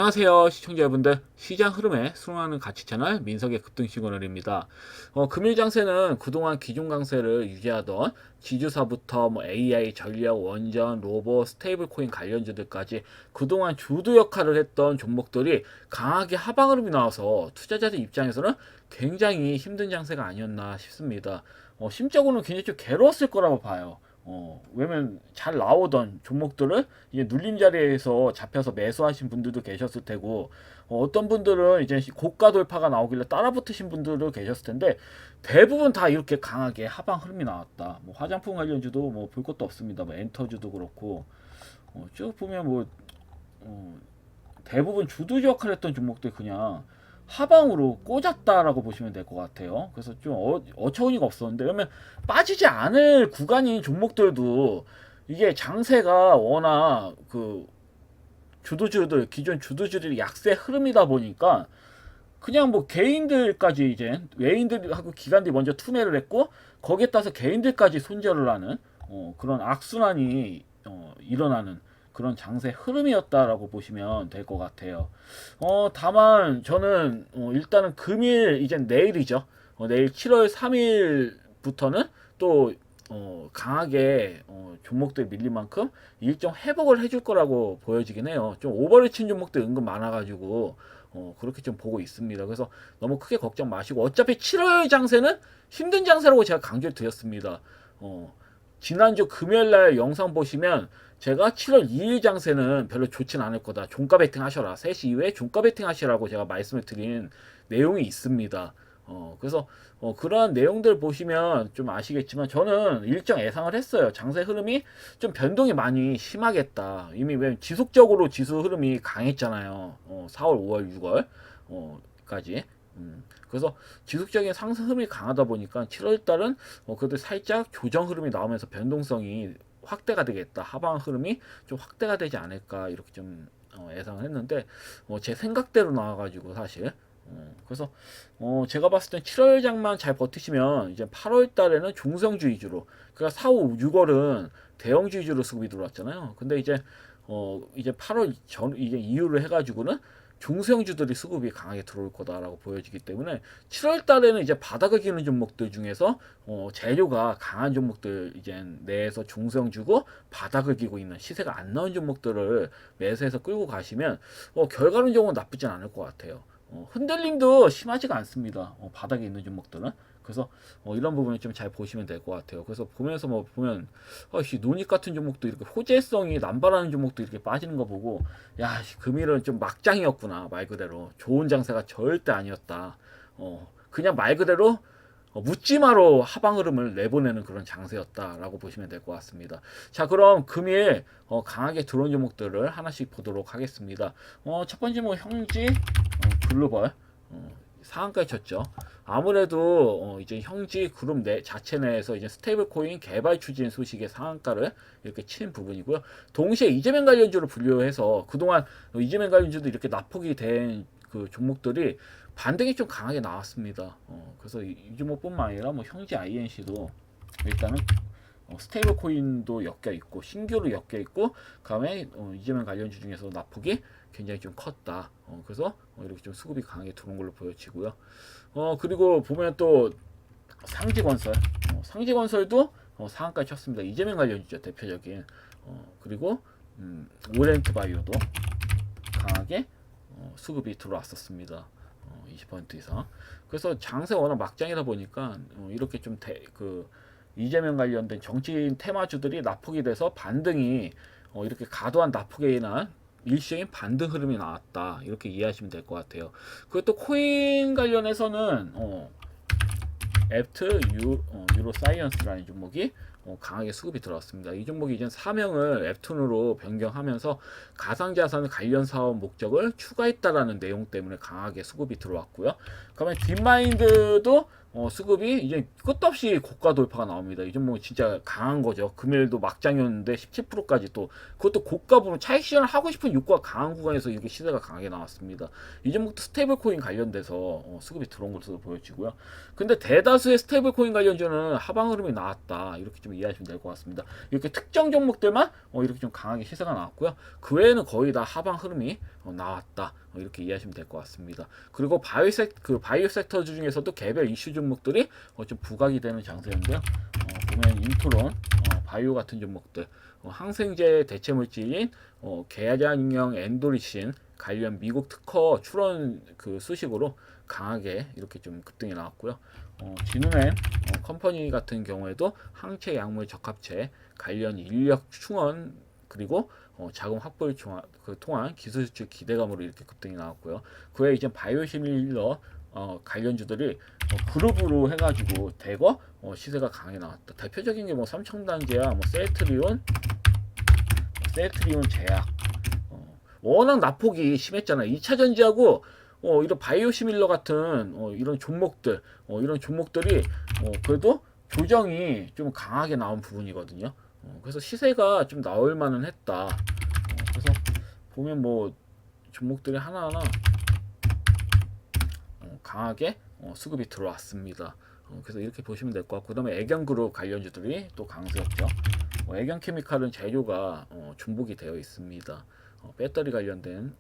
안녕하세요 시청자 여러분들, 시장 흐름에 수긍하는 가치 채널 민석의 급등시그널입니다. 금일 장세는 그동안 기존 강세를 유지하던 지주사부터 AI, 전략, 원전, 로봇, 스테이블 코인 관련주들까지 그동안 주도 역할을 했던 종목들이 강하게 하방 흐름이 나와서 투자자들 입장에서는 굉장히 힘든 장세가 아니었나 싶습니다. 심적으로는 굉장히 좀 괴로웠을 거라고 봐요. 왜냐면 잘 나오던 종목들을 이제 눌림 자리에서 잡혀서 매수하신 분들도 계셨을 테고, 어떤 분들은 이제 고가 돌파가 나오길래 따라붙으신 분들도 계셨을 텐데, 대부분 다 이렇게 강하게 하방 흐름이 나왔다. 뭐 화장품 관련주도 뭐 볼 것도 없습니다. 뭐 엔터주도 그렇고, 쭉 보면 뭐 대부분 주도 역할을 했던 종목들 그냥 하방으로 꽂았다라고 보시면 될 것 같아요. 그래서 좀 어처구니가 없었는데, 그러면 빠지지 않을 구간인 종목들도 이게 장세가 워낙 그 주도주들, 기존 주도주들이 약세 흐름이다 보니까 그냥 뭐 개인들까지 이제 외인들하고 기관들이 먼저 투매를 했고, 거기에 따라서 개인들까지 손절을 하는 그런 악순환이 일어나는 그런 장세 흐름이었다라고 보시면 될 것 같아요. 다만 저는 일단은 금일, 이제 내일이죠. 내일 7월 3일부터는 또 강하게 종목들 밀린 만큼 일정 회복을 해줄 거라고 보여지긴 해요. 좀 오버를 친 종목들 은근 많아가지고 그렇게 좀 보고 있습니다. 그래서 너무 크게 걱정 마시고, 어차피 7월 장세는 힘든 장세라고 제가 강조를 드렸습니다. 지난주 금요일날 영상 보시면 제가 7월 2일 장세는 별로 좋진 않을 거다, 종가 베팅 하셔라, 3시 이후에 종가 베팅 하시라고 제가 말씀을 드린 내용이 있습니다. 그래서 그러한 내용들 보시면 좀 아시겠지만, 저는 일정 예상을 했어요. 장세 흐름이 좀 변동이 많이 심하겠다. 이미 왜 지속적으로 지수 흐름이 강했잖아요. 4월, 5월, 6월 까지. 그래서 지속적인 상승 흐름이 강하다 보니까 7월 달은 그래도 살짝 조정 흐름이 나오면서 변동성이 확대가 되겠다, 하방 흐름이 좀 확대가 되지 않을까, 이렇게 좀 예상을 했는데, 제 생각대로 나와가지고 사실 그래서 제가 봤을 땐 7월 장만 잘 버티시면 이제 8월 달에는 중성주 위주로, 그러니까 4, 5, 6월은 대형주 위주로 수급이 들어왔잖아요. 근데 이제 8월 전 이제 이후로 해가지고는 중소형주들이 수급이 강하게 들어올 거다라고 보여지기 때문에, 7월 달에는 이제 바닥을 기는 종목들 중에서 재료가 강한 종목들, 이제 내에서 중소형주고 바닥을 기고 있는 시세가 안 나온 종목들을 매수해서 끌고 가시면 결과론적으로 나쁘진 않을 것 같아요. 흔들림도 심하지가 않습니다. 바닥에 있는 종목들은. 그래서 이런 부분을 좀 잘 보시면 될 것 같아요. 그래서 보면서 뭐 보면 노닉 같은 종목도 이렇게 호재성이 남발하는 종목도 이렇게 빠지는 거 보고, 야, 금일은 좀 막장이었구나, 말 그대로 좋은 장세가 절대 아니었다. 그냥 말 그대로 묻지마로 하방 흐름을 내보내는 그런 장세였다라고 보시면 될 것 같습니다. 자, 그럼 금일 강하게 들어온 종목들을 하나씩 보도록 하겠습니다. 첫 번째 뭐 형지, 글로벌 상한가에 쳤죠. 아무래도 이제 형지 그룹 내 자체 내에서 이제 스테이블 코인 개발 추진 소식의 상한가를 이렇게 친 부분이고요. 동시에 이재명 관련주로 분류해서 그동안 이재명 관련주도 이렇게 납폭이 된 그 종목들이 반등이 좀 강하게 나왔습니다. 그래서 이 종목뿐만 아니라 뭐 형지 INC도 일단은 스테이블 코인도 엮여 있고 신규로 엮여 있고, 그다음에 이재명 관련주 중에서 납폭이 굉장히 좀 컸다. 그래서 이렇게 좀 수급이 강하게 들어온 걸로 보여지고요. 그리고 보면 또 상지건설, 상지건설도 상한가에 쳤습니다. 이재명 관련주죠, 대표적인. 그리고 오렌트 바이오도 강하게 수급이 들어왔었습니다. 20% 이상. 그래서 장세 워낙 막장이다 보니까 이렇게 좀 이재명 관련된 정치인 테마주들이 납폭이 돼서 반등이 이렇게 과도한 납폭에 인한 일시적인 반등 흐름이 나왔다, 이렇게 이해하시면 될 것 같아요. 그리고 또 코인 관련해서는 앱트 유로 사이언스라는 종목이 강하게 수급이 들어왔습니다. 이 종목이 이제 사명을 앱툰으로 변경하면서 가상자산 관련 사업 목적을 추가했다라는 내용 때문에 강하게 수급이 들어왔고요. 그러면 딥마인드도 수급이 이제 끝도 없이 고가 돌파가 나옵니다. 이 종목은 진짜 강한 거죠. 금일도 막장이었는데 17%까지 또, 그것도 고가 부분 차익 실현을 하고 싶은 욕구가 강한 구간에서 이렇게 시세가 강하게 나왔습니다. 이 종목도 스테이블 코인 관련돼서 수급이 들어온 것으로 보여지고요. 근데 대다수의 스테이블 코인 관련주는 하방 흐름이 나왔다, 이렇게 좀 이해하시면 될 것 같습니다. 이렇게 특정 종목들만 이렇게 좀 강하게 시세가 나왔고요. 그 외에는 거의 다 하방 흐름이 나왔다. 이렇게 이해하시면 될 것 같습니다. 그리고 바이오 섹터 중에서도 개별 이슈 종목들이 좀 부각이 되는 장세인데요. 보면 인트론, 바이오 같은 종목들, 항생제 대체 물질인 계량형 엔도리신 관련 미국 특허 출원 그 수식으로 강하게 이렇게 좀 급등이 나왔고요. 진흥엠 컴퍼니 같은 경우에도 항체 약물 적합체 관련 인력 충원 그리고 자금 확보를 통한 기술 수출 기대감으로 이렇게 급등이 나왔고요. 그외에 이제 바이오시밀러 관련주들이 그룹으로 해가지고 대거 시세가 강하게 나왔다. 대표적인 게 뭐 삼청단제야, 뭐 셀트리온 제약. 워낙 낙폭이 심했잖아요. 2차 전지하고 이런 바이오시밀러 같은 이런 종목들이 그래도 조정이 좀 강하게 나온 부분이거든요. 그래서 시세가 좀 나올 만은 했다. 그래서 보면 뭐 종목들이 하나하나 강하게 수급이 들어왔습니다. 그래서 이렇게 보시면 될 것 같고, 그다음에 애경그룹 관련주들이 또 강세였죠. 애경케미칼은 재료가 중복이 되어 있습니다. 배터리 관련된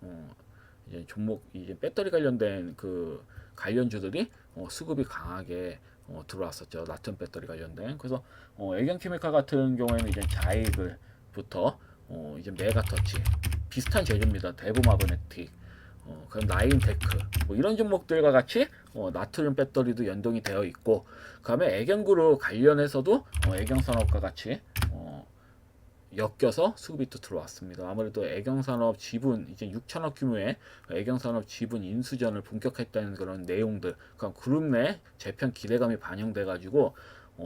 이제 이제 배터리 관련된 그 관련주들이 수급이 강하게 들어왔었죠. 라튼 배터리 관련된. 그래서 애경케미칼 같은 경우에는 이제 자이글부터 이제 메가터치 비슷한 재료입니다. 대부마그네틱, 그럼 나인테크 뭐 이런 종목들과 같이 나트륨 배터리도 연동이 되어 있고, 그다음에 애경그룹 관련해서도 애경산업과 같이 엮여서 수급이 또 들어왔습니다. 아무래도 애경산업 지분 이제 6천억 규모의 애경산업 지분 인수전을 본격화했다는 그런 내용들, 그러니까 그룹 내 재편 기대감이 반영돼 가지고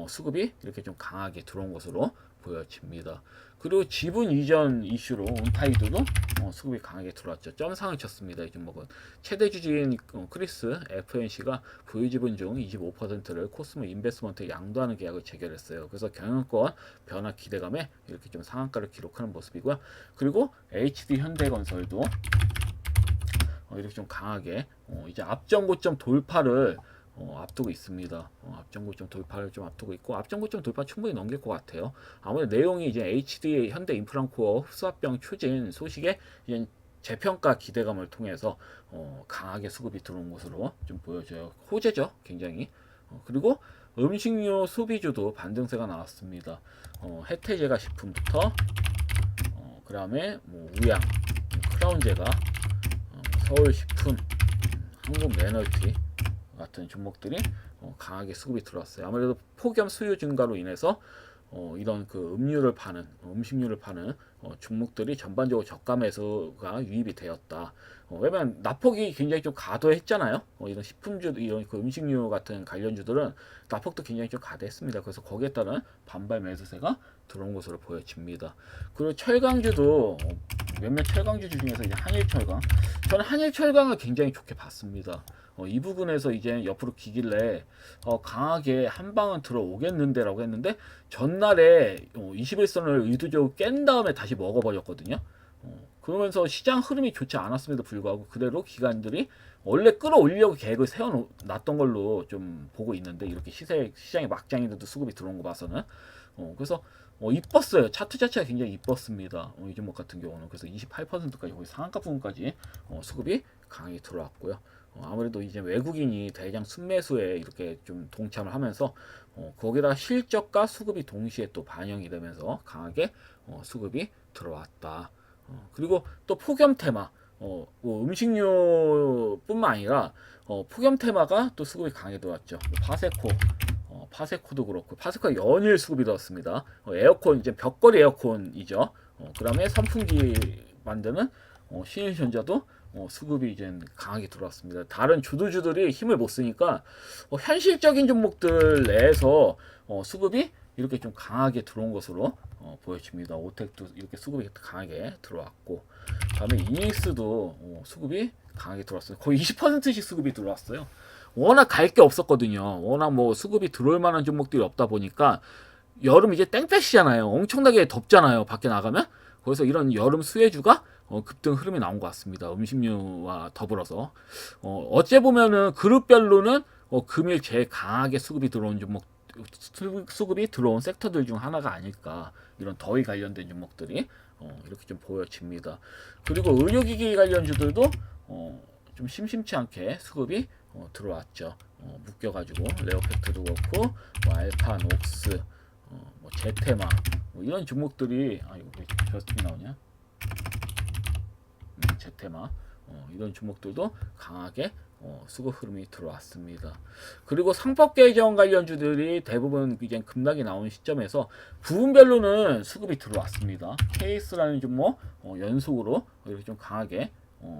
수급이 이렇게 좀 강하게 들어온 것으로 보여집니다. 그리고 지분 이전 이슈로 온타이드도 수급이 강하게 들어왔죠. 점상을 쳤습니다. 이 종목은 최대 주주인 크리스 FNC가 보유 지분 중 25%를 코스모 인베스먼트에 양도하는 계약을 체결했어요. 그래서 경영권 변화 기대감에 이렇게 좀 상한가를 기록하는 모습이고요. 그리고 HD 현대건설도 이렇게 좀 강하게 이제 앞전고점 돌파를 앞두고 있습니다. 앞전고점 돌파를 좀 앞두고 있고, 앞전고점 돌파 충분히 넘길 것 같아요. 아무래도 내용이 이제 HD 현대인프라코어 흡수합병 추진 소식에 이제 재평가 기대감을 통해서 강하게 수급이 들어온 것으로 좀 보여져요. 호재죠, 굉장히. 그리고 음식료 소비주도 반등세가 나왔습니다. 해태제가 식품부터 그다음에 뭐 우양, 크라운제가, 서울식품, 한국매널티 같은 종목들이 강하게 수급이 들어왔어요. 아무래도 폭염 수요 증가로 인해서 이런 그 음식료를 파는 종목들이 전반적으로 저가 매수가 유입이 되었다. 왜냐면 낙폭이 굉장히 좀 과도했잖아요. 이런 식품주, 이런 그 음식료 같은 관련주들은 낙폭도 굉장히 좀 과도했습니다. 그래서 거기에 따른 반발 매수세가 들어온 것으로 보여집니다. 그리고 철강주도 몇몇 철강주 중에서 이제 한일철강, 저는 한일철강을 굉장히 좋게 봤습니다. 이 부분에서 이제 옆으로 기길래 강하게 한 방은 들어오겠는데라고 했는데, 전날에 21선을 의도적으로 깬 다음에 다시 먹어버렸거든요. 그러면서 시장 흐름이 좋지 않았음에도 불구하고 그대로 기관들이 원래 끌어올리려고 계획을 세워놨던 걸로 좀 보고 있는데, 이렇게 시장의 막장인데도 수급이 들어온 거 봐서는 그래서 이뻤어요. 차트 자체가 굉장히 이뻤습니다. 이 종목 같은 경우는. 그래서 28%까지 거의 상한가 부분까지 수급이 강하게 들어왔고요. 아무래도 이제 외국인이 대량 순매수에 이렇게 좀 동참을 하면서 거기다 실적과 수급이 동시에 또 반영이 되면서 강하게 수급이 들어왔다. 그리고 또 폭염 테마, 뭐 음식료뿐만 아니라 폭염 테마가 또 수급이 강하게 들어왔죠. 파세코도 그렇고, 파세코가 연일 수급이 들어왔습니다. 에어컨, 이제 벽걸이 에어컨이죠. 그 다음에 선풍기 만드는 신일전자도 수급이 이제 강하게 들어왔습니다. 다른 주도주들이 힘을 못 쓰니까 현실적인 종목들 내에서 수급이 이렇게 좀 강하게 들어온 것으로 보여집니다. 오텍도 이렇게 수급이 강하게 들어왔고, 다음에 이닉스도 수급이 강하게 들어왔어요. 거의 20%씩 수급이 들어왔어요. 워낙 갈 게 없었거든요. 워낙 뭐 수급이 들어올 만한 종목들이 없다 보니까, 여름 이제 땡볕이잖아요. 엄청나게 덥잖아요, 밖에 나가면. 그래서 이런 여름 수혜주가 급등 흐름이 나온 것 같습니다. 음식료와 더불어서 어째 보면은 그룹별로는 금일 제일 강하게 수급이 들어온 수급이 들어온 섹터들 중 하나가 아닐까, 이런 더위 관련된 종목들이 이렇게 좀 보여집니다. 그리고 의료기기 관련주들도 좀 심심치 않게 수급이 들어왔죠. 묶여가지고 레오팩트도 그렇고 뭐 알파, 녹스, 뭐 제테마 뭐 이런 종목들이 이거 왜 저스팅이 나오냐? 제테마 이런 종목들도 강하게 수급 흐름이 들어왔습니다. 그리고 상법 개정 관련주들이 대부분 이제 급락이 나온 시점에서 부분별로는 수급이 들어왔습니다. 케이스라는 종목 연속으로 이렇게 좀 강하게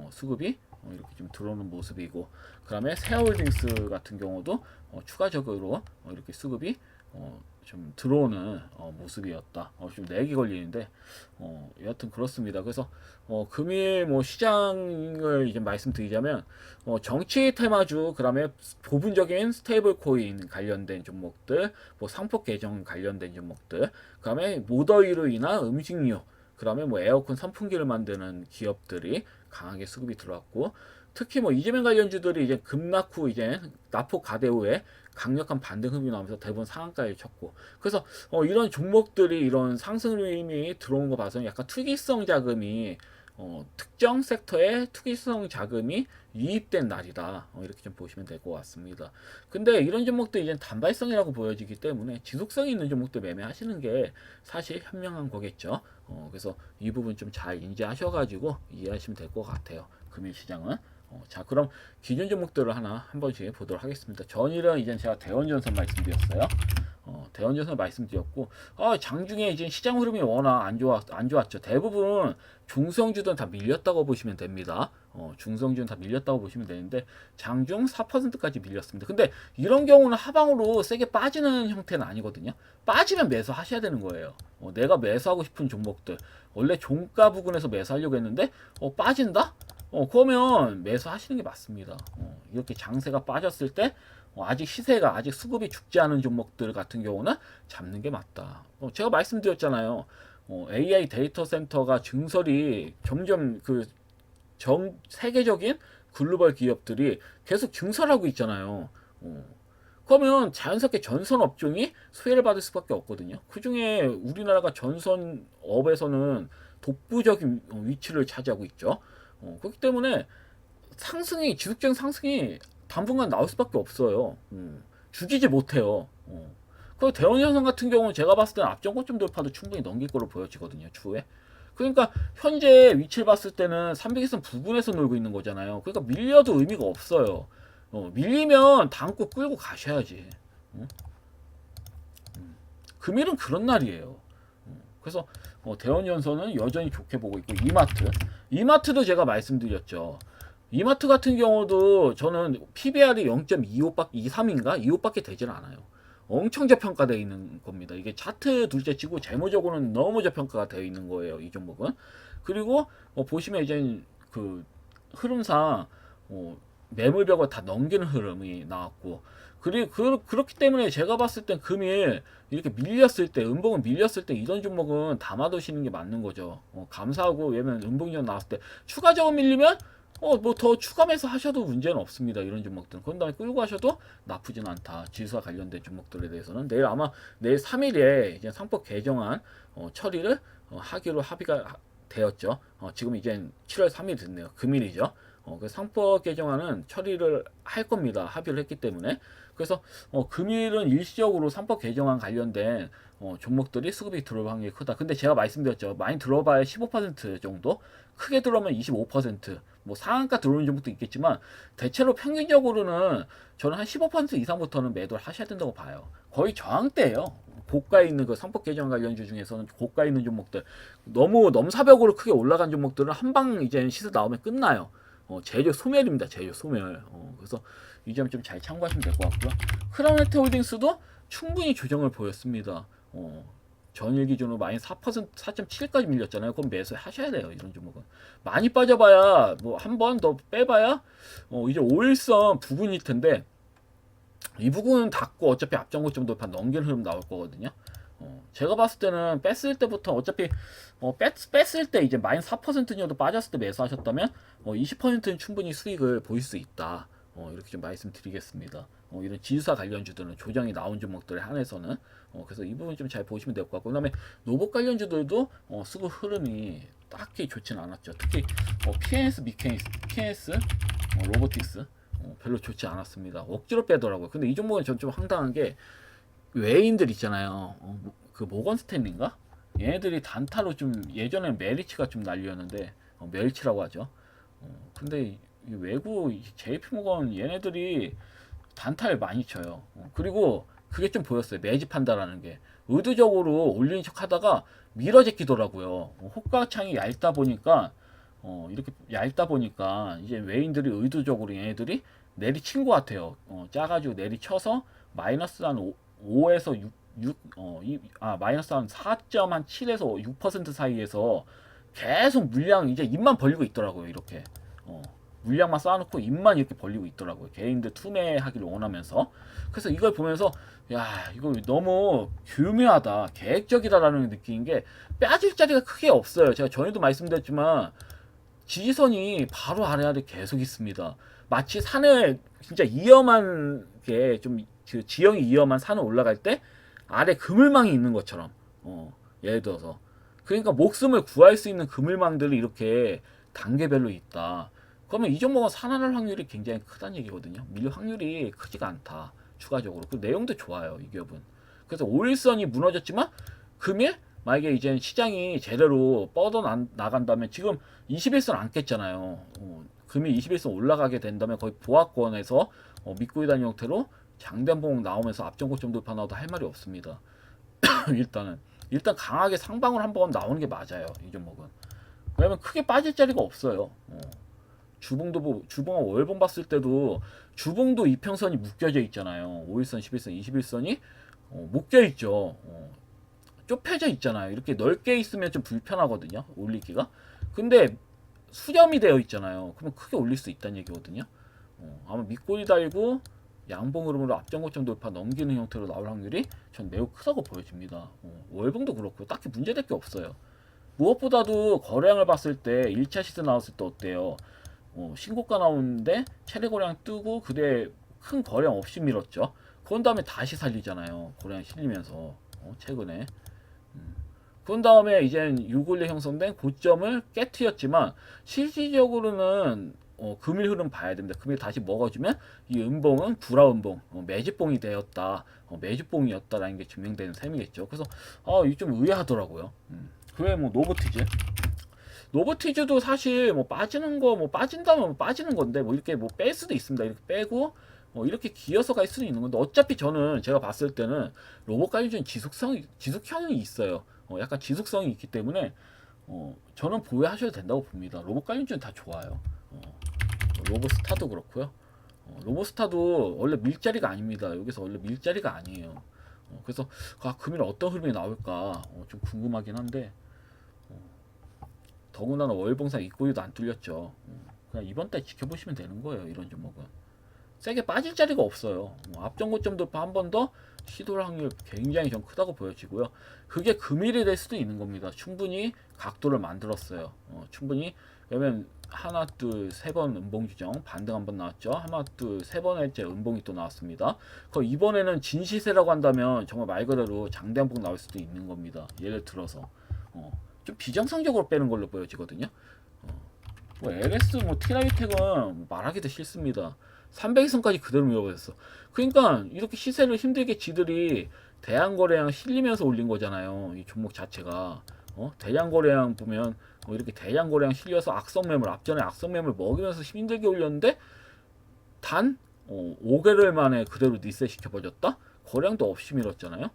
수급이 이렇게 좀 들어오는 모습이고, 그다음에 세아홀딩스 같은 경우도 추가적으로 이렇게 수급이 좀 들어오는 모습이었다. 좀 렉이 걸리는데 여하튼 그렇습니다. 그래서 금일 뭐 시장을 이제 말씀드리자면 정치 테마주, 그다음에 부분적인 스테이블 코인 관련된 종목들, 뭐 상법 개정 관련된 종목들, 그다음에 모더위로 인한 음식료, 그다음에 뭐 에어컨 선풍기를 만드는 기업들이 강하게 수급이 들어왔고, 특히 뭐 이재명 관련주들이 이제 급락 후 이제 나폭 가대 후에 강력한 반등 흐름이 나오면서 대부분 상한가에 쳤고, 그래서 이런 종목들이 이런 상승 흐름이 들어온 거 봐서 약간 투기성 자금이 특정 섹터의 투기성 자금이 유입된 날이다. 이렇게 좀 보시면 될 것 같습니다. 근데 이런 종목도 이제 단발성이라고 보여지기 때문에 지속성이 있는 종목들 매매하시는 게 사실 현명한 거겠죠. 그래서 이 부분 좀 잘 인지하셔가지고 이해하시면 될 것 같아요. 금일 시장은. 자, 그럼 기준 종목들을 하나 한 번씩 보도록 하겠습니다. 전일은 이제 제가 대원전선 말씀드렸어요. 대원전선 말씀드렸고, 장중에 이제 시장 흐름이 워낙 안 좋았죠. 대부분 중성주들은 다 밀렸다고 보시면 됩니다. 중성주는 다 밀렸다고 보시면 되는데, 장중 4%까지 밀렸습니다. 근데 이런 경우는 하방으로 세게 빠지는 형태는 아니거든요. 빠지면 매수하셔야 되는 거예요. 내가 매수하고 싶은 종목들, 원래 종가 부근에서 매수하려고 했는데 빠진다? 그러면 매수하시는 게 맞습니다. 이렇게 장세가 빠졌을 때 아직 시세가, 아직 수급이 죽지 않은 종목들 같은 경우는 잡는 게 맞다. 제가 말씀드렸잖아요. AI 데이터 센터가 증설이 점점 전 세계적인 글로벌 기업들이 계속 증설하고 있잖아요. 그러면 자연스럽게 전선 업종이 수혜를 받을 수밖에 없거든요. 그 중에 우리나라가 전선업에서는 독보적인 위치를 차지하고 있죠. 그렇기 때문에 지속적인 상승이 당분간 나올 수밖에 없어요. 죽이지 못해요. 그 대원현상 같은 경우는 제가 봤을 때는 앞전고점 돌파도 충분히 넘길 거로 보여지거든요, 추후에. 그러니까 현재 위치를 봤을 때는 300일선 부근에서 놀고 있는 거잖아요. 그러니까 밀려도 의미가 없어요. 밀리면 다음고 끌고 가셔야지. 금일은 그런 날이에요. 그래서 대원연선은 여전히 좋게 보고 있고, 이마트도 제가 말씀드렸죠. 이마트 같은 경우도 저는 PBR이 0.23인가 25밖에 되질 않아요. 엄청 저평가되어 있는 겁니다. 이게 차트 둘째 치고 재무적으로는 너무 저평가가 되어 있는 거예요, 이 종목은. 그리고 보시면 이제 그 흐름상 매물벽을 다 넘기는 흐름이 나왔고, 그리고 그렇기 때문에 제가 봤을 땐 금일 이렇게 밀렸을 때, 음봉은 밀렸을 때 이런 종목은 담아두시는 게 맞는 거죠. 감사하고, 왜냐면 음봉전 나왔을 때 추가적으로 밀리면 뭐 더 추가 매수 하셔도 문제는 없습니다. 이런 종목들은. 그런 다음에 끌고 가셔도 나쁘진 않다. 지수와 관련된 종목들에 대해서는 내일 3일에 이제 상법 개정안 처리를 하기로 합의가 되었죠. 지금 이제 7월 3일 됐네요. 금일이죠. 그 상법 개정안은 처리를 할 겁니다. 합의를 했기 때문에. 그래서 금일은 일시적으로 상법 개정안 관련된 종목들이 수급이 들어올 확률이 크다. 근데 제가 말씀드렸죠. 많이 들어봐야 15% 정도, 크게 들어오면 25%, 뭐 상한가 들어오는 종목도 있겠지만 대체로 평균적으로는 저는 한 15% 이상부터는 매도를 하셔야 된다고 봐요. 거의 저항대예요. 고가에 있는 그 상법 개정 관련주 중에서는 고가에 있는 종목들, 너무 넘사벽으로 크게 올라간 종목들은 한방 이제 시세 나오면 끝나요. 제조 소멸입니다. 제조 소멸. 그래서 이 점 좀 잘 참고하시면 될 것 같고요. 크라운헬트홀딩스도 충분히 조정을 보였습니다. 전일 기준으로 마이너스 4%, 4.7까지 밀렸잖아요. 그럼 매수하셔야 돼요. 이런 종목은. 많이 빠져봐야, 뭐 한 번 더 빼봐야 이제 5일선 부근일 텐데, 이 부분은 닫고 어차피 앞전고점 돌파 넘기는 흐름 나올 거거든요. 제가 봤을 때는 뺐을 때부터 어차피 뺐을 때 이제 마이너스 4% 정도 빠졌을 때 매수하셨다면 20%는 충분히 수익을 보일 수 있다. 이렇게 좀 말씀드리겠습니다. 이런 지수사 관련주들은 조정이 나온 종목들에 한해서는 그래서 이 부분 좀 잘 보시면 될 것 같고 그다음에 로봇 관련주들도 수급 흐름이 딱히 좋지는 않았죠. 특히 PNS, PNS, 로보틱스 별로 좋지 않았습니다. 억지로 빼더라고요. 근데 이 종목은 전 좀 황당한 게 외인들 있잖아요. 그 모건 스탠리인가? 얘네들이 단타로 좀 예전엔 메리츠가 좀 난리였는데 멸치라고 하죠. 근데 이 외국 JP모건 얘네들이 단타를 많이 쳐요. 그리고 그게 좀 보였어요. 매집한다라는 게 의도적으로 올리는 척 하다가 밀어제끼더라고요. 호가창이 얇다 보니까 이렇게 얇다 보니까 이제 외인들이 의도적으로 얘네들이 내리친 것 같아요. 짜가지고 내리쳐서 마이너스 한 5에서 6, 마이너스 한 4.7에서 6% 사이에서 계속 물량 이제 입만 벌리고 있더라고요. 이렇게 물량만 쌓아놓고 입만 이렇게 벌리고 있더라고요. 개인들 투매하기를 원하면서. 그래서 이걸 보면서 야 이거 너무 교묘하다, 계획적이다라는 느낀 게 빠질 자리가 크게 없어요. 제가 전에도 말씀드렸지만 지지선이 바로 아래 아래 계속 있습니다. 마치 산에 진짜 위험한 게 좀 그 지형이 위험한 산을 올라갈 때 아래 그물망이 있는 것처럼 예를 들어서 그러니까 목숨을 구할 수 있는 그물망들이 이렇게 단계별로 있다. 그러면 이 종목은 살아날 확률이 굉장히 크다는 얘기거든요. 밀릴 확률이 크지가 않다. 추가적으로 그 내용도 좋아요. 이 기업은. 그래서 5일선이 무너졌지만 금일 만약에 이제 시장이 제대로 뻗어 나간다면 지금 21선 안 깼잖아요. 금일 21선 올라가게 된다면 거의 보합권에서 믿고 있다는 형태로 장대봉 나오면서 앞전고점 돌파 나와도 할 말이 없습니다. 일단 강하게 상방을 한번 나오는 게 맞아요. 이 종목은. 왜냐면 크게 빠질 자리가 없어요. 주봉과 월봉 봤을 때도 주봉도 이평선이 묶여져 있잖아요. 5일선, 11선, 21선이 묶여 있죠. 좁혀져 있잖아요. 이렇게 넓게 있으면 좀 불편하거든요. 올리기가. 근데 수렴이 되어 있잖아요. 그러면 크게 올릴 수 있다는 얘기거든요. 아마 밑골이 달고 양봉 흐름으로 앞전고점 돌파 넘기는 형태로 나올 확률이 전 매우 크다고 보여집니다. 월봉도 그렇고 딱히 문제될 게 없어요. 무엇보다도 거래량을 봤을 때 1차 시세 나왔을 때 어때요? 신고가 나오는데 최대 거래량 뜨고 그대 큰 거래량 없이 밀었죠. 그런 다음에 다시 살리잖아요. 거래량 실리면서 최근에. 그런 다음에 이제 6월에 형성된 고점을 깨트렸지만 실질적으로는 금일 흐름 봐야 됩니다. 금일 다시 먹어주면 이 음봉은 불화 음봉, 매집봉이 되었다, 매집봉이었다라는 게 증명되는 셈이겠죠. 그래서 이게 좀 의아하더라고요. 그래 뭐 노버티즈도 사실 뭐 빠지는 거 뭐 빠진다면 뭐 빠지는 건데 뭐 이렇게 뭐 뺄 수도 있습니다. 이렇게 빼고 이렇게 기어서 갈 수도 있는 건데 어차피 저는 제가 봤을 때는 로봇 관련주는 지속형이 있어요. 약간 지속성이 있기 때문에 저는 보유하셔도 된다고 봅니다. 로봇 관련주는 다 좋아요. 로봇스타도 그렇고요. 로봇스타도 원래 밀자리가 아닙니다. 여기서 원래 밀자리가 아니에요. 그래서 금일 어떤 흐름이 나올까 좀 궁금하긴 한데 더군다나 월봉상 입고리도 안 뚫렸죠. 그냥 이번 달 지켜보시면 되는 거예요. 이런 종목은 세게 빠질 자리가 없어요. 앞전고점 돌파 한 번 더 시도할 확률 굉장히 좀 크다고 보여지고요. 그게 금일이 될 수도 있는 겁니다. 충분히 각도를 만들었어요. 충분히. 왜냐면 하나 둘 세 번 음봉 규정 반등 한 번 나왔죠. 하나 둘 세 번째 음봉이 또 나왔습니다. 그 이번에는 진시세라고 한다면 정말 말 그대로 장대 한봉 나올 수도 있는 겁니다. 예를 들어서 좀 비정상적으로 빼는 걸로 보여지거든요. 뭐 LS 뭐 티라이텍은 말하기도 싫습니다. 300선까지 그대로 밀어버렸어. 그러니까 이렇게 시세를 힘들게 지들이 대량거래량 실리면서 올린 거잖아요. 이 종목 자체가 대량거래량 보면 이렇게 대량거래량 실려서 악성매물 앞전에 악성매물 먹이면서 힘들게 올렸는데 단 5개월 만에 그대로 리셋 시켜버렸다. 거량도 없이 밀었잖아요.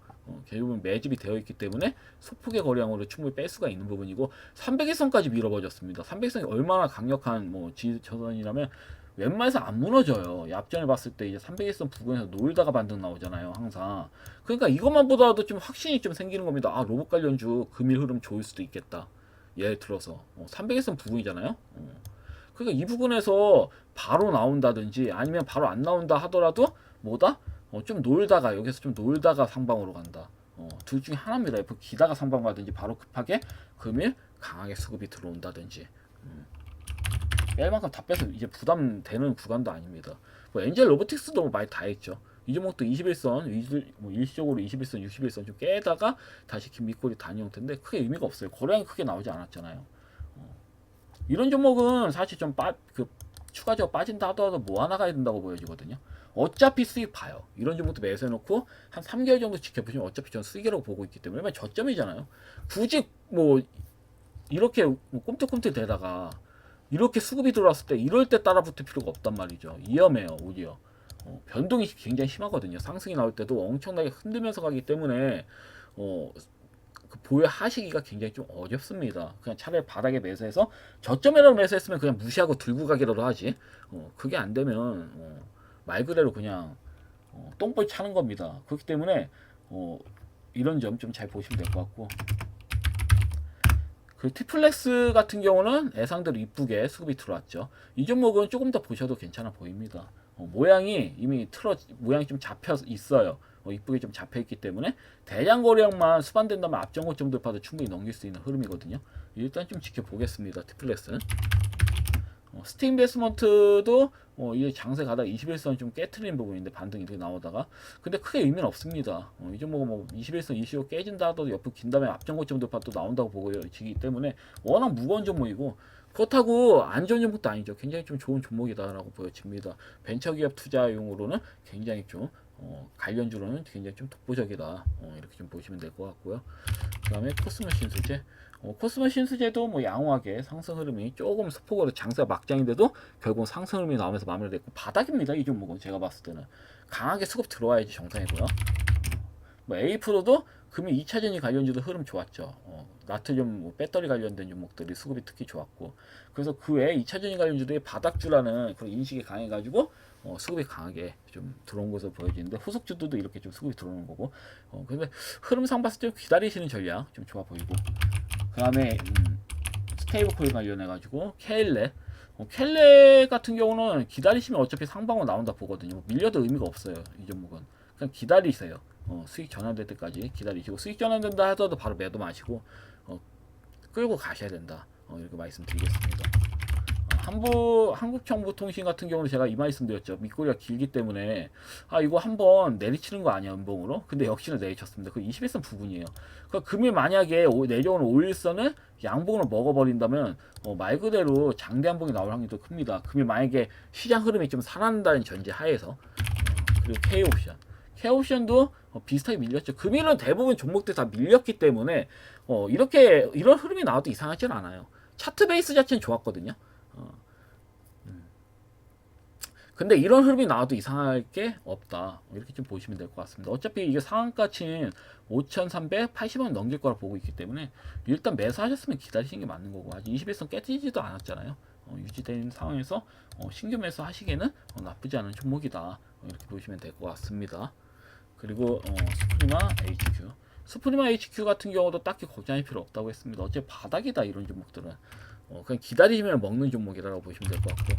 결국은 매집이 되어 있기 때문에 소폭의 거량으로 충분히 뺄 수가 있는 부분이고 300일선까지 밀어버렸습니다. 300일선이 얼마나 강력한 지지선이라면 웬만해서 안 무너져요. 앞전에 봤을 때 이제 300일선 부근에서 놀다가 반등 나오잖아요. 항상. 그러니까 이것만 보더라도 좀 확신이 좀 생기는 겁니다. 로봇 관련주 금일 흐름 좋을 수도 있겠다. 예를 들어서 300일선 부근이잖아요. 그러니까 이 부분에서 바로 나온다든지 아니면 바로 안 나온다 하더라도 뭐다? 좀 놀다가 여기서 좀 놀다가 상방으로 간다. 둘 중에 하나입니다. 기다가 상방 가든지 바로 급하게 금일 강하게 수급이 들어온다든지. 뺄 만큼 다 빼서 이제 부담되는 구간도 아닙니다. 뭐 엔젤 로보틱스도 말 다 했죠. 이 종목도 21선 뭐 일시적으로 21선, 61선 좀 깨다가 다시 긴 밑꼬리 단위 형태인데 크게 의미가 없어요. 거래량이 크게 나오지 않았잖아요. 이런 종목은 사실 좀 추가적으로 빠진다 하더라도 모아나가야 된다고 보여지거든요. 어차피 수익 봐요. 이런 종목도 매수해놓고 한 3개월 정도 지켜보시면 어차피 전 수익이라고 보고 있기 때문에 왜냐면 저점이잖아요. 굳이 뭐 이렇게 뭐 꿈틀꿈틀 대다가 이렇게 수급이 들어왔을 때 이럴 때 따라붙을 필요가 없단 말이죠. 위험해요, 오히려. 변동이 굉장히 심하거든요. 상승이 나올 때도 엄청나게 흔들면서 가기 때문에 그 보유하시기가 굉장히 좀 어렵습니다. 그냥 차라리 바닥에 매수해서 저점이라도 매수했으면 그냥 무시하고 들고 가기라도 하지. 그게 안 되면 말 그대로 그냥 똥볼 차는 겁니다. 그렇기 때문에 이런 점 좀 잘 보시면 될 것 같고. 그 티플렉스 같은 경우는 예상대로 이쁘게 수급이 들어왔죠. 이 종목은 조금 더 보셔도 괜찮아 보입니다. 모양이 이미 모양이 좀 잡혀 있어요. 이쁘게 좀 잡혀 있기 때문에 대량 거래량만 수반된다면 앞전 고점 돌파도 충분히 넘길 수 있는 흐름이거든요. 일단 좀 지켜보겠습니다. 티플렉스는. 스팀베스먼트도 이게 장세 가다가 21선 좀 깨트린 부분인데 반등이 이렇게 나오다가 근데 크게 의미는 없습니다. 이 종목은 뭐 21선 25 깨진다 하더라도 옆으로 긴 다음에 앞전 고점 돌파 또 나온다고 보여지기 때문에 워낙 무거운 종목이고 그렇다고 안 좋은 종목도 아니죠. 굉장히 좀 좋은 종목이다라고 보여집니다. 벤처기업 투자용으로는 굉장히 좀 관련주로는 굉장히 좀 독보적이다. 이렇게 좀 보시면 될 것 같고요. 그 다음에 코스모 신수제. 코스모 신수제도 뭐 양호하게 상승 흐름이 조금 소폭으로 장세가 막장인데도 결국 상승 흐름이 나오면서 마무리됐고 바닥입니다. 이 종목은 제가 봤을 때는 강하게 수급 들어와야지 정상이고요. 뭐 에이프로도 금일 2차전지 관련주도 흐름 좋았죠. 나트륨 뭐 배터리 관련된 종목들이 수급이 특히 좋았고 그래서 그 외에 2차전지 관련주들이 바닥주라는 그런 인식이 강해가지고 수급이 강하게 좀 들어온 것으로 보여지는데 후속주들도 이렇게 좀 수급이 들어오는 거고 근데 흐름상 봤을 때 기다리시는 전략 좀 좋아 보이고 그 다음에 스테이블 코인 관련해가지고 켈레 같은 경우는 기다리시면 어차피 상방으로 나온다 보거든요. 밀려도 의미가 없어요. 이 종목은 그냥 기다리세요. 수익 전환될 때까지 기다리시고 수익 전환된다 하더라도 바로 매도 마시고 끌고 가셔야 된다. 이렇게 말씀드리겠습니다. 한국정보통신 같은 경우는 제가 이 말씀드렸죠. 밑꼬리가 길기 때문에 이거 한번 내리치는 거 아니야 음봉으로? 근데 역시나 내리쳤습니다. 그 21선 부분이에요. 그 금일 만약에 내려오는 5일선을 양봉으로 먹어버린다면 말 그대로 장대 한봉이 나올 확률이 더 큽니다. 금일 만약에 시장 흐름이 좀 살아난다는 전제 하에서 그리고 K옵션도 비슷하게 밀렸죠. 금일은 대부분 종목들 다 밀렸기 때문에 이런 흐름이 나와도 이상하진 않아요. 차트 베이스 자체는 좋았거든요. 근데 이런 흐름이 나와도 이상할 게 없다. 이렇게 좀 보시면 될 것 같습니다. 어차피 이게 상한가치는 5,380원 넘길 거라 보고 있기 때문에 일단 매수하셨으면 기다리시는 게 맞는 거고 아직 21선 깨지지도 않았잖아요. 유지되는 상황에서 신규 매수 하시기에는 나쁘지 않은 종목이다. 이렇게 보시면 될 것 같습니다. 그리고 스프리마 HQ 같은 경우도 딱히 걱정할 필요 없다고 했습니다. 어차피 바닥이다 이런 종목들은 그냥 기다리시면 먹는 종목이라고 보시면 될 것 같고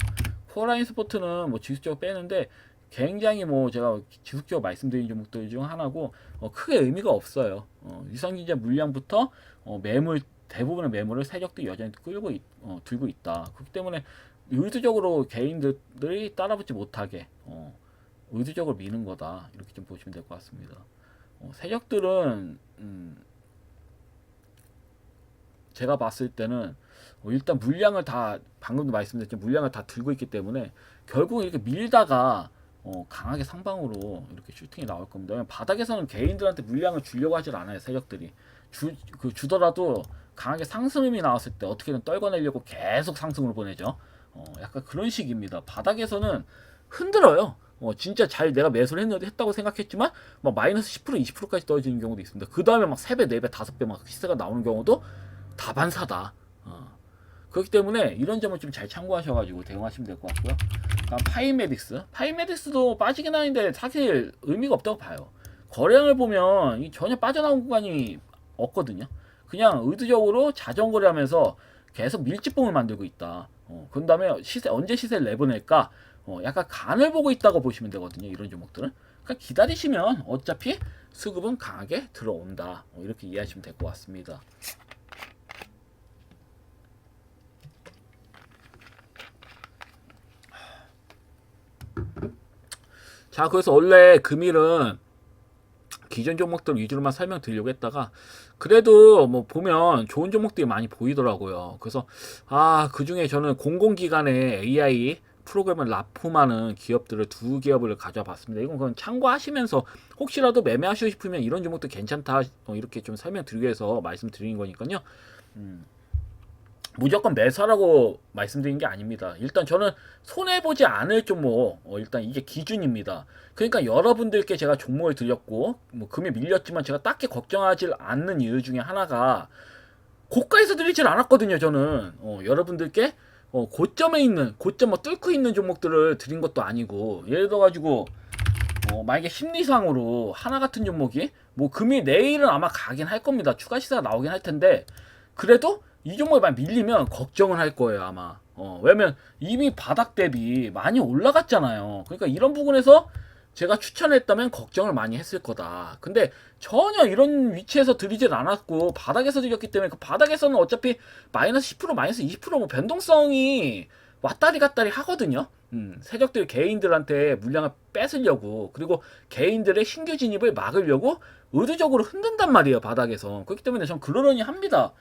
코어라인 스포츠는 뭐 지속적으로 빼는데 굉장히 뭐 제가 지속적으로 말씀드린 종목들 중 하나고 크게 의미가 없어요. 유상증자 물량부터 대부분의 매물을 세력들이 여전히 들고 있다. 그렇기 때문에 의도적으로 개인들이 따라붙지 못하게 의도적으로 미는 거다. 이렇게 좀 보시면 될 것 같습니다. 세력들은 제가 봤을 때는 일단 물량을 다 방금도 말씀드렸지만 물량을 다 들고 있기 때문에 결국 이렇게 밀다가 강하게 상방으로 이렇게 슈팅이 나올 겁니다. 바닥에서는 개인들한테 물량을 주려고 하질 않아요. 세력들이 주더라도 강하게 상승음이 나왔을 때 어떻게든 떨궈내려고 계속 상승으로 보내죠. 약간 그런 식입니다. 바닥에서는 흔들어요. 진짜 잘 내가 매수를 했다고 생각했지만 막 마이너스 10% 20%까지 떨어지는 경우도 있습니다. 그 다음에 막 3배 4배 5배 막 시세가 나오는 경우도 다반사다. 그렇기 때문에 이런 점을 좀 잘 참고하셔가지고 대응하시면 될 것 같고요. 다음 파이메딕스도 빠지긴 하는데 사실 의미가 없다고 봐요. 거래량을 보면 전혀 빠져나온 구간이 없거든요. 그냥 의도적으로 자전거래하면서 계속 밀집봉을 만들고 있다. 그 다음에 언제 시세를 내보낼까? 약간 간을 보고 있다고 보시면 되거든요. 이런 종목들은. 그러니까 기다리시면 어차피 수급은 강하게 들어온다. 이렇게 이해하시면 될 것 같습니다. 자, 그래서 원래 금일은 기존 종목들 위주로만 설명드리려고 했다가 그래도 뭐 보면 좋은 종목들이 많이 보이더라고요. 그래서 그 중에 저는 공공기관의 AI 프로그램을 납품하는 기업들을 두 기업을 가져와 봤습니다. 이건 그건 참고하시면서 혹시라도 매매하시고 싶으면 이런 종목도 괜찮다 이렇게 좀 설명드리기 위해서 말씀드린 거니까요. 음, 무조건 매수하라고 말씀드린 게 아닙니다. 일단 저는 손해보지 않을 종목, 일단 이게 기준입니다. 그러니까 여러분들께 제가 종목을 드렸고, 뭐 금이 밀렸지만 제가 딱히 걱정하지 않는 이유 중에 하나가 고가에서 드리질 않았거든요. 저는 여러분들께 고점에 있는 고점 뭐 뚫고 있는 종목들을 드린 것도 아니고, 예를 들어가지고 만약에 심리상으로 하나 같은 종목이 뭐 금이 내일은 아마 가긴 할 겁니다. 추가 시세가 나오긴 할 텐데 그래도 이 종목이 많이 밀리면 걱정을 할 거예요 아마. 왜냐면 이미 바닥 대비 많이 올라갔잖아요. 그러니까 이런 부분에서 제가 추천했다면 걱정을 많이 했을 거다. 근데 전혀 이런 위치에서 들이질 않았고 바닥에서 들였기 때문에 그 바닥에서는 어차피 마이너스 10% 마이너스 20%뭐 변동성이 왔다리 갔다리 하거든요. 세력들 개인들한테 물량을 뺏으려고 그리고 개인들의 신규 진입을 막으려고 의도적으로 흔든단 말이에요 바닥에서. 그렇기 때문에 전 그러려니 합니다.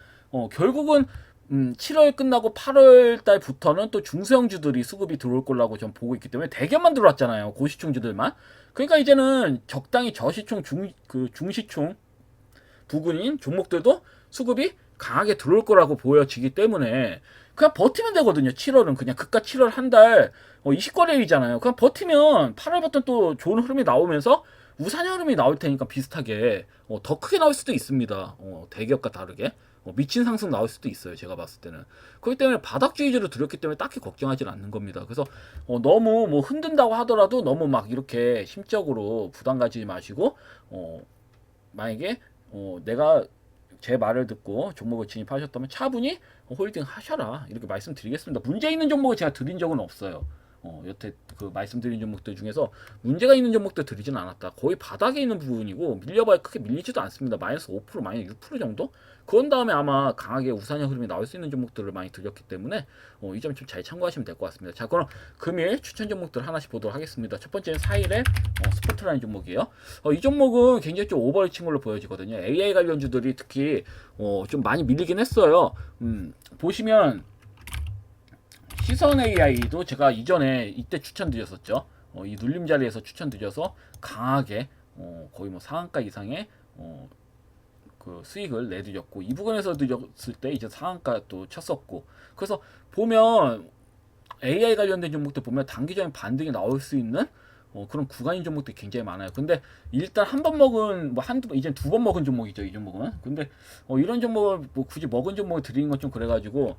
결국은 7월 끝나고 8월 달부터는 또 중소형주들이 수급이 들어올 거라고 전 보고 있기 때문에 대기업만 들어왔잖아요. 고시총주들만. 그러니까 이제는 적당히 저시총 중시총 부근인 종목들도 수급이 강하게 들어올 거라고 보여지기 때문에 그냥 버티면 되거든요. 7월은 그냥 그깟 7월 한 달 20거래일이잖아요. 그냥 버티면 8월부터 또 좋은 흐름이 나오면서 우상향 흐름이 나올 테니까 비슷하게 더 크게 나올 수도 있습니다. 대기업과 다르게 미친 상승 나올 수도 있어요. 제가 봤을 때는. 그렇기 때문에 바닥주의주로 들었기 때문에 딱히 걱정하지 않는 겁니다. 그래서 너무 뭐 흔든다고 하더라도 너무 막 이렇게 심적으로 부담 가지지 마시고 만약에 내가 제 말을 듣고 종목을 진입하셨다면 차분히 홀딩 하셔라 이렇게 말씀드리겠습니다. 문제 있는 종목을 제가 드린 적은 없어요. 여태 그 말씀드린 종목들 중에서 문제가 있는 종목들 드리진 않았다. 거의 바닥에 있는 부분이고 밀려봐야 크게 밀리지도 않습니다. 마이너스 5% 마이너스 6% 정도? 그런 다음에 아마 강하게 우상향 흐름이 나올 수 있는 종목들을 많이 드렸기 때문에 이 점 좀 잘 참고하시면 될 것 같습니다. 자, 그럼 금일 추천 종목들 하나씩 보도록 하겠습니다. 첫 번째는 4일에 스포트라는 종목이에요. 이 종목은 굉장히 좀 오버리친 걸로 보여지거든요. AI 관련주들이 특히 좀 많이 밀리긴 했어요. 보시면 시선 AI도 제가 이전에 이때 추천드렸었죠. 이 눌림 자리에서 추천드려서 강하게 거의 뭐 상한가 이상의 그 수익을 내드렸고 이 부분에서 드렸을 때 이제 상한가 또 쳤었고 그래서 보면 AI 관련된 종목들 보면 단기적인 반등이 나올 수 있는 그런 구간인 종목들이 굉장히 많아요. 근데 일단 한 번 먹은 뭐 한두 번 이제 두 번 먹은 종목이죠 이 종목은. 근데 이런 종목을 뭐 굳이 먹은 종목을 드리는 건 좀 그래가지고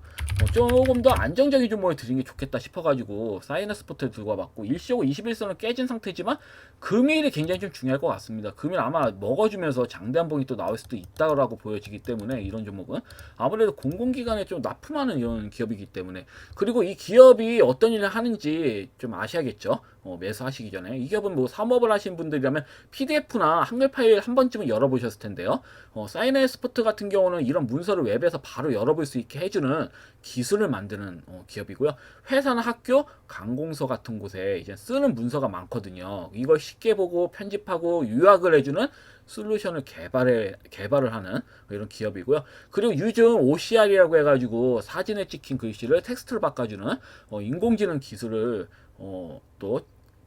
조금 더 안정적인 종목을 드리는 게 좋겠다 싶어가지고 사이너 스포트를 들고 와봤고 일시적으로 21선을 깨진 상태지만 금일이 굉장히 좀 중요할 것 같습니다. 금일 아마 먹어주면서 장대 한 봉이 또 나올 수도 있다라고 보여지기 때문에 이런 종목은 아무래도 공공기관에 좀 납품하는 이런 기업이기 때문에 그리고 이 기업이 어떤 일을 하는지 좀 아셔야겠죠. 매수하시기 전에 이 기업은 뭐 사업을 하시는 분들이라면 PDF나 한글 파일 한 번쯤은 열어보셨을 텐데요. 사이너 스포트 같은 경우는 이런 문서를 웹에서 바로 열어볼 수 있게 해주는 기술을 만드는 기업이고요. 회사나 학교, 관공서 같은 곳에 이제 쓰는 문서가 많거든요. 이걸 쉽게 보고 편집하고 요약을 해주는 솔루션을 개발을 하는 이런 기업이고요. 그리고 요즘 OCR이라고 해가지고 사진에 찍힌 글씨를 텍스트로 바꿔주는 인공지능 기술을 또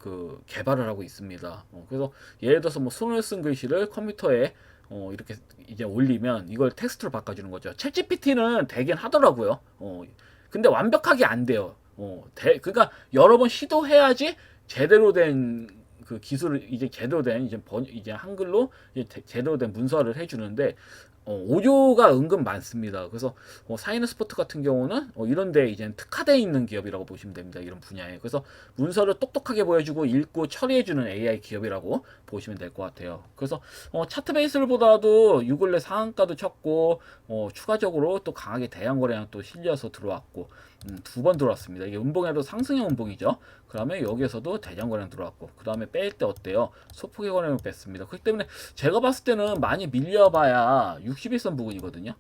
그 개발을 하고 있습니다. 그래서 예를 들어서 뭐 손을 쓴 글씨를 컴퓨터에 이렇게 이제 올리면 이걸 텍스트로 바꿔주는 거죠. 챗GPT는 되긴 하더라고요. 근데 완벽하게 안 돼요. 그러니까 여러 번 시도해야지 제대로 된 그 기술을 이제 제대로 된 이제 한글로 이제 제대로 된 문서를 해주는데 오류가 은근 많습니다. 그래서 사이너 스포트 같은 경우는 이런데 이제 특화되어 있는 기업이라고 보시면 됩니다. 이런 분야에. 그래서 문서를 똑똑하게 보여주고 읽고 처리해주는 AI 기업이라고 보시면 될 것 같아요. 그래서 차트 베이스를 보더라도 6월 내 상한가도 쳤고 추가적으로 또 강하게 대량 거래량 또 실려서 들어왔고 두 번 들어왔습니다. 이게 음봉에도 상승형 음봉이죠. 그 다음에 여기에서도 대량 거래량 들어왔고 그 다음에 뺄 때 어때요? 소폭의 거래량 뺐습니다. 그렇기 때문에 제가 봤을 때는 많이 밀려봐야 61선 부근이거든요.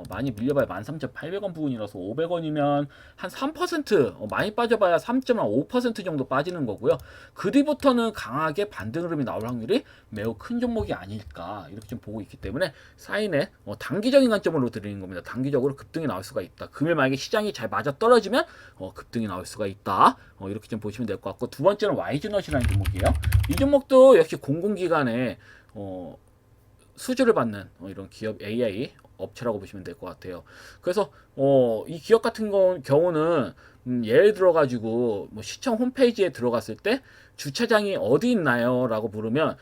많이 밀려봐야 13,800원 부분이라서 500원이면 한 3%, 많이 빠져봐야 3.5% 정도 빠지는 거고요. 그 뒤부터는 강하게 반등 흐름이 나올 확률이 매우 큰 종목이 아닐까 이렇게 좀 보고 있기 때문에 사인의 단기적인 관점으로 드리는 겁니다. 단기적으로 급등이 나올 수가 있다. 금일 만약에 시장이 잘 맞아 떨어지면 급등이 나올 수가 있다. 이렇게 좀 보시면 될 것 같고, 두 번째는 YG넛이라는 종목이에요. 이 종목도 역시 공공기관에 수주를 받는 이런 기업 AI 업체라고 보시면 될 것 같아요. 그래서 이 기업 같은 경우는 예를 들어 가지고 뭐 시청 홈페이지에 들어갔을 때 주차장이 어디 있나요? 라고 물으면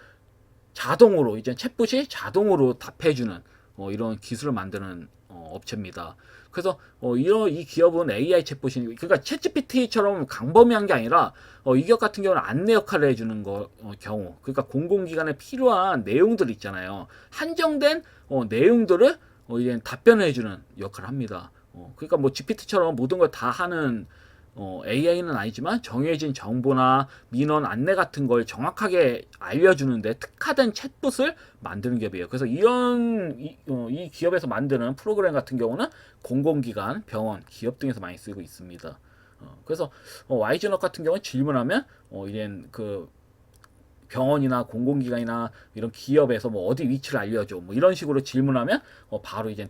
자동으로 이제 챗봇이 자동으로 답해주는 이런 기술을 만드는 업체입니다. 그래서 이 기업은 AI 챗봇이, 그러니까 챗GPT처럼 강범위한 게 아니라 이 기업 같은 경우는 안내 역할을 해주는 경우, 그러니까 공공기관에 필요한 내용들 있잖아요. 한정된 내용들을 이제 답변을 해주는 역할을 합니다. 그러니까 뭐 GPT처럼 모든 걸 다 하는 AI는 아니지만 정해진 정보나 민원 안내 같은 걸 정확하게 알려주는데 특화된 챗봇을 만드는 기업이에요. 그래서 이 기업에서 만드는 프로그램 같은 경우는 공공기관, 병원, 기업 등에서 많이 쓰고 있습니다. 그래서 YG넛 같은 경우는 질문하면 이제 그 병원이나 공공기관이나 이런 기업에서 뭐 어디 위치를 알려줘 뭐 이런 식으로 질문하면 바로 이제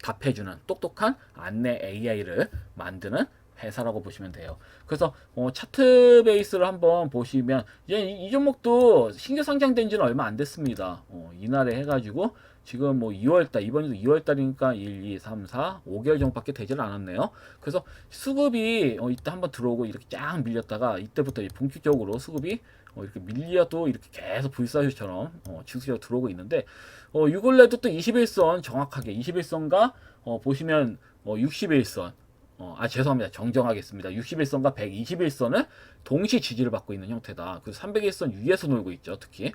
답해주는 똑똑한 안내 AI를 만드는 회사라고 보시면 돼요. 그래서 차트 베이스를 한번 보시면 이제 이 종목도 신규 상장된 지는 얼마 안 됐습니다. 이날에 해가지고 지금 뭐 2월달, 이번에도 2월달이니까 1, 2, 3, 4, 5개월 정도밖에 되질 않았네요. 그래서 수급이 이때 한번 들어오고 이렇게 쫙 밀렸다가 이때부터 본격적으로 수급이 이렇게 밀려도 이렇게 계속 불사조처럼 지수적으로 들어오고 있는데 요 근래도 또 21선 정확하게 21선과 보시면 61선 죄송합니다. 정정하겠습니다. 61선과 121선을 동시 지지를 받고 있는 형태다. 그래서 301선 위에서 놀고 있죠. 특히.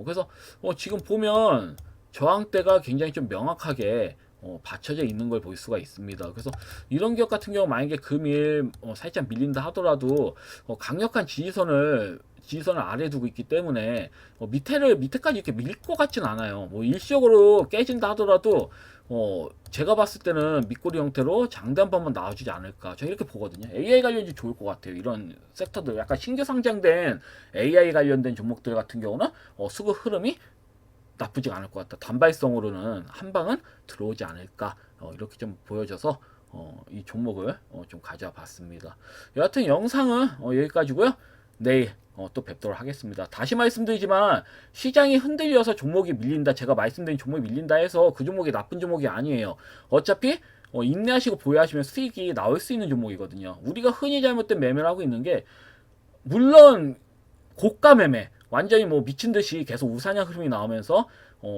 그래서 지금 보면 저항대가 굉장히 좀 명확하게 받쳐져 있는 걸 볼 수가 있습니다. 그래서 이런 기업 같은 경우 만약에 금일 살짝 밀린다 하더라도 강력한 지지선을 아래 두고 있기 때문에 밑에까지 이렇게 밀 것 같진 않아요. 뭐 일시적으로 깨진다 하더라도 제가 봤을 때는 밑꼬리 형태로 장대 한 번만 나와주지 않을까, 저 이렇게 보거든요. AI 관련주 좋을 것 같아요. 이런 섹터들 약간 신규 상장된 AI 관련된 종목들 같은 경우는 수급 흐름이 나쁘지 않을 것 같다. 단발성으로는 한 방은 들어오지 않을까, 이렇게 좀 보여져서 이 종목을 좀 가져와 봤습니다. 여하튼 영상은 여기까지고요. 내일 또 뵙도록 하겠습니다. 다시 말씀드리지만 시장이 흔들려서 종목이 밀린다, 제가 말씀드린 종목이 밀린다 해서 그 종목이 나쁜 종목이 아니에요. 어차피 인내하시고 보유하시면 수익이 나올 수 있는 종목이거든요. 우리가 흔히 잘못된 매매를 하고 있는 게, 물론 고가 매매 완전히 뭐 미친 듯이 계속 우상향 흐름이 나오면서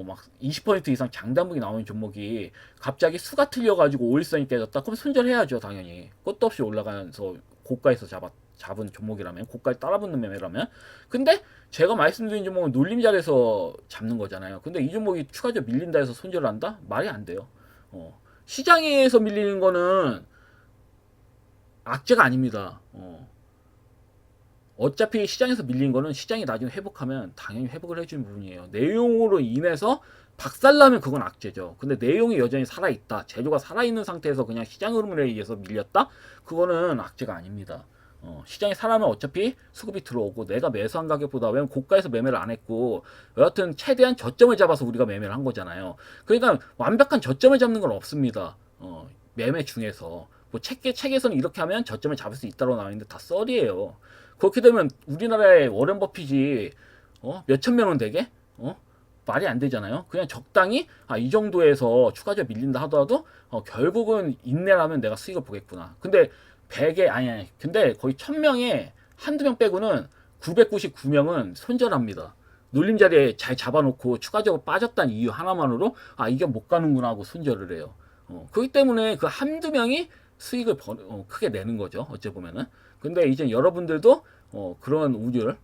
막 20% 이상 장단북이 나오는 종목이 갑자기 수가 틀려가지고 5일선이 깨졌다, 그럼 손절해야죠. 당연히 끝도 없이 올라가면서 고가에서 잡은 종목이라면, 고가에 따라붙는 매매라면. 근데 제가 말씀드린 종목은 놀림 자리에서 잡는 거잖아요. 근데 이 종목이 추가적으로 밀린다 해서 손절을 한다? 말이 안 돼요. 시장에서 밀리는 거는 악재가 아닙니다. 어차피 시장에서 밀린 거는 시장이 나중에 회복하면 당연히 회복을 해주는 부분이에요. 내용으로 인해서 박살나면 그건 악재죠. 근데 내용이 여전히 살아있다, 재료가 살아있는 상태에서 그냥 시장 흐름에 의해서 밀렸다? 그거는 악재가 아닙니다. 시장이 살아면 어차피 수급이 들어오고, 내가 매수한 가격보다, 왜냐면 고가에서 매매를 안 했고 여하튼 최대한 저점을 잡아서 우리가 매매를 한 거잖아요. 그러니까 완벽한 저점을 잡는 건 없습니다. 매매 중에서 뭐 책에서는 이렇게 하면 저점을 잡을 수 있다고 나와 있는데 다 썰이에요. 그렇게 되면 우리나라의 워렌 버핏이 몇천 명은 되게 말이 안 되잖아요. 그냥 적당히 이 정도에서 추가적으로 밀린다 하더라도 결국은 인내라면 내가 수익을 보겠구나. 근데 100에 아니 근데 거의 1000명에 한두 명 빼고는 999명은 손절합니다. 눌림 자리에 잘 잡아놓고 추가적으로 빠졌다는 이유 하나만으로 이게 못 가는구나 하고 손절을 해요. 그렇기 때문에 그 한두 명이 수익을 크게 내는 거죠. 어째 보면은. 근데 이제 여러분들도 그런 우려를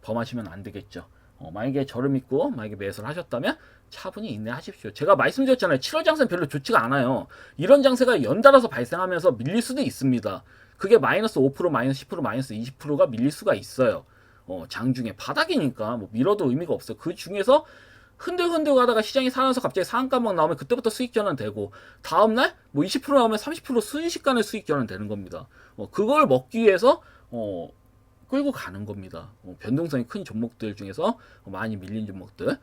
범하시면 안 되겠죠. 만약에 저를 믿고 만약에 매수를 하셨다면 차분히 인내하십시오. 제가 말씀드렸잖아요. 7월 장세는 별로 좋지가 않아요. 이런 장세가 연달아서 발생하면서 밀릴 수도 있습니다. 그게 마이너스 5%, 마이너스 10%, 마이너스 20%가 밀릴 수가 있어요. 장중에 바닥이니까 뭐 밀어도 의미가 없어요. 그 중에서 흔들흔들 가다가 시장이 살아나서 갑자기 상한가막 나오면 그때부터 수익 전환되고, 다음날 뭐 20% 나오면 30% 순식간에 수익 전환되는 겁니다. 그걸 먹기 위해서 끌고 가는 겁니다. 변동성이 큰 종목들 중에서 많이 밀린 종목들,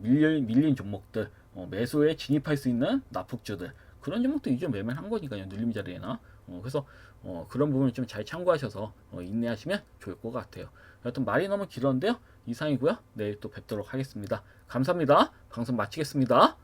밀린 종목들, 매수에 진입할 수 있는 납폭주들, 그런 종목도 이제 매매한 거니까요. 눌림 자리에나. 그래서 그런 부분을 좀 잘 참고하셔서 인내하시면 좋을 것 같아요. 여하튼 말이 너무 길었는데요. 이상이고요. 내일 또 뵙도록 하겠습니다. 감사합니다. 방송 마치겠습니다.